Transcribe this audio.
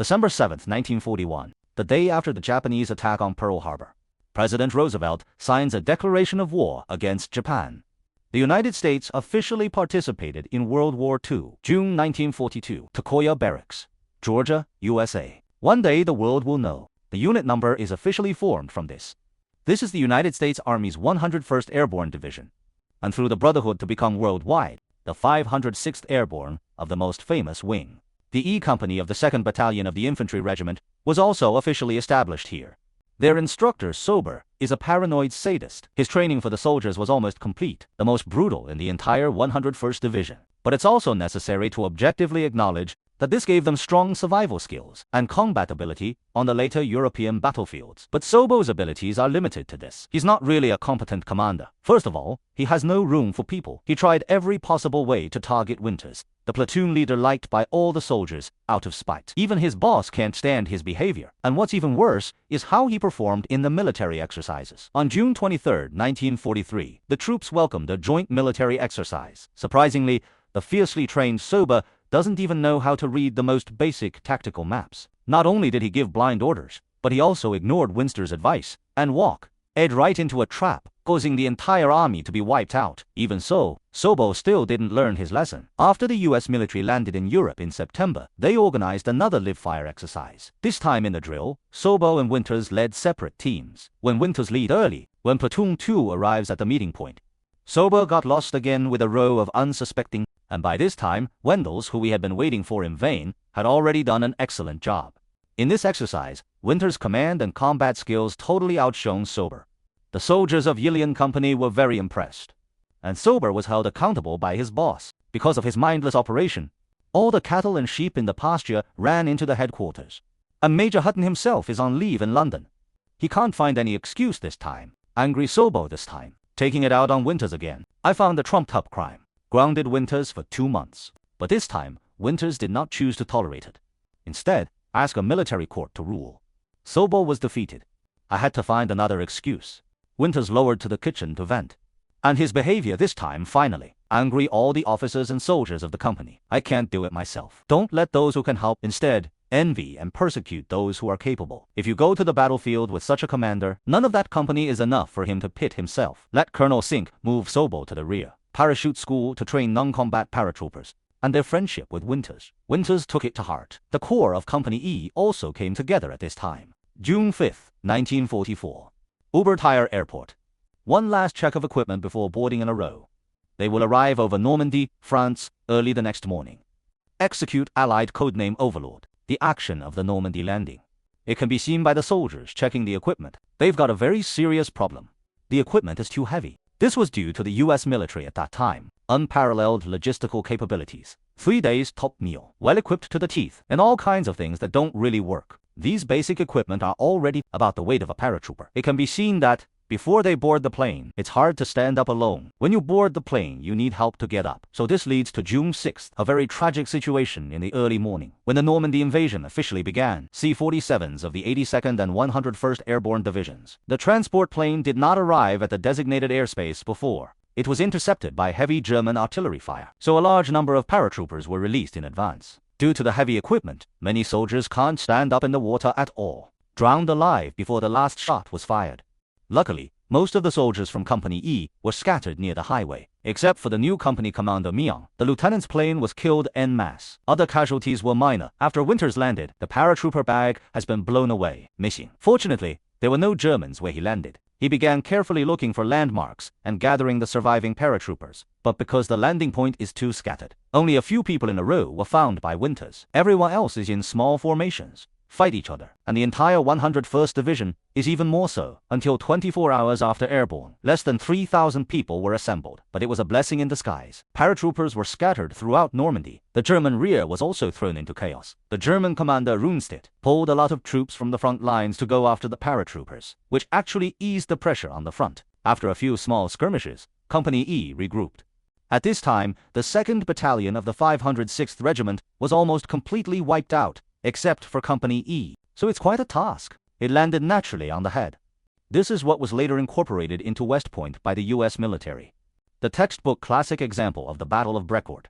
December 7, 1941, the day after the Japanese attack on Pearl Harbor. President Roosevelt signs a declaration of war against Japan. The United States officially participated in World War II, June 1942, Tukoya Barracks, Georgia, USA. One day the world will know. The unit number is officially formed from this. This is the United States Army's 101st Airborne Division, and through the brotherhood to become worldwide, the 506th Airborne of the most famous wing. The E Company of the 2nd Battalion of the Infantry Regiment was also officially established here. Their instructor, Sober, is a paranoid sadist. His training for the soldiers was almost complete, the most brutal in the entire 101st Division. But it's also necessary to objectively acknowledge that this gave them strong survival skills and combat ability on the later European battlefields. But Sobo's abilities are limited to this. He's not really a competent commander. First of all, he has no room for people. He tried every possible way to target Winters, the platoon leader liked by all the soldiers, out of spite. Even his boss can't stand his behavior. And what's even worse is how he performed in the military exercises. On June 23, 1943, the troops welcomed a joint military exercise. Surprisingly, the fiercely trained Sober doesn't even know how to read the most basic tactical maps. Not only did he give blind orders, but he also ignored Winters' advice and walked right into a trap, causing the entire army to be wiped out. Even so, Sobo still didn't learn his lesson. After the US military landed in Europe in September, they organized another live-fire exercise. This time in the drill, Sobo and Winters led separate teams. When Winters lead early, when Platoon 2 arrives at the meeting point, Sober got lost again with a row of unsuspecting, and by this time, Wendels, who we had been waiting for in vain, had already done an excellent job. In this exercise, Winters' command and combat skills totally outshone Sober. The soldiers of Yillian Company were very impressed, and Sober was held accountable by his boss. Because of his mindless operation, all the cattle and sheep in the pasture ran into the headquarters. And Major Hutton himself is on leave in London. He can't find any excuse this time. Angry Sobo this time, taking it out on Winters again. I found the trumped-up crime. Grounded Winters for 2 months. But this time, Winters did not choose to tolerate it. Instead, asked a military court to rule. Sobo was defeated. I had to find another excuse. Winters lowered to the kitchen to vent. And his behavior this time finally angry all the officers and soldiers of the company. I can't do it myself. Don't let those who can help instead envy and persecute those who are capable. If you go to the battlefield with such a commander, none of that company is enough for him to pit himself. Let Colonel Sink move Sobo to the rear. Parachute school to train non-combat paratroopers, and their friendship with Winters. Winters took it to heart. The Corps of Company E also came together at this time. June 5, 1944. Obertire Airport. One last check of equipment before boarding in a row. They will arrive over Normandy, France, early the next morning. Execute Allied codename Overlord. The action of the Normandy landing. It can be seen by the soldiers checking the equipment. They've got a very serious problem. The equipment is too heavy. This was due to the US military at that time. Unparalleled logistical capabilities. 3 days top meal, well equipped to the teeth, and all kinds of things that don't really work. These basic equipment are already about the weight of a paratrooper. It can be seen that before they board the plane, it's hard to stand up alone. When you board the plane, you need help to get up. So this leads to June 6th, a very tragic situation in the early morning. When the Normandy invasion officially began, C-47s of the 82nd and 101st Airborne Divisions. The transport plane did not arrive at the designated airspace before. It was intercepted by heavy German artillery fire, so a large number of paratroopers were released in advance. Due to the heavy equipment, many soldiers can't stand up in the water at all, drowned alive before the last shot was fired. Luckily, most of the soldiers from Company E were scattered near the highway, except for the new company commander Miang. The lieutenant's plane was killed en masse. Other casualties were minor. After Winters landed, the paratrooper bag has been blown away, missing. Fortunately, there were no Germans where he landed. He began carefully looking for landmarks and gathering the surviving paratroopers, but because the landing point is too scattered, only a few people in a row were found by Winters. Everyone else is in small formations, fight each other, and the entire 101st Division is even more so. Until 24 hours after airborne, less than 3,000 people were assembled, but it was a blessing in disguise. Paratroopers were scattered throughout Normandy. The German rear was also thrown into chaos. The German commander Runstedt pulled a lot of troops from the front lines to go after the paratroopers, which actually eased the pressure on the front. After a few small skirmishes, Company E regrouped. At this time, the 2nd Battalion of the 506th Regiment was almost completely wiped out, except for Company E, so it's quite a task. It landed naturally on the head. This is what was later incorporated into West Point by the US military. The textbook classic example of the Battle of Brecourt.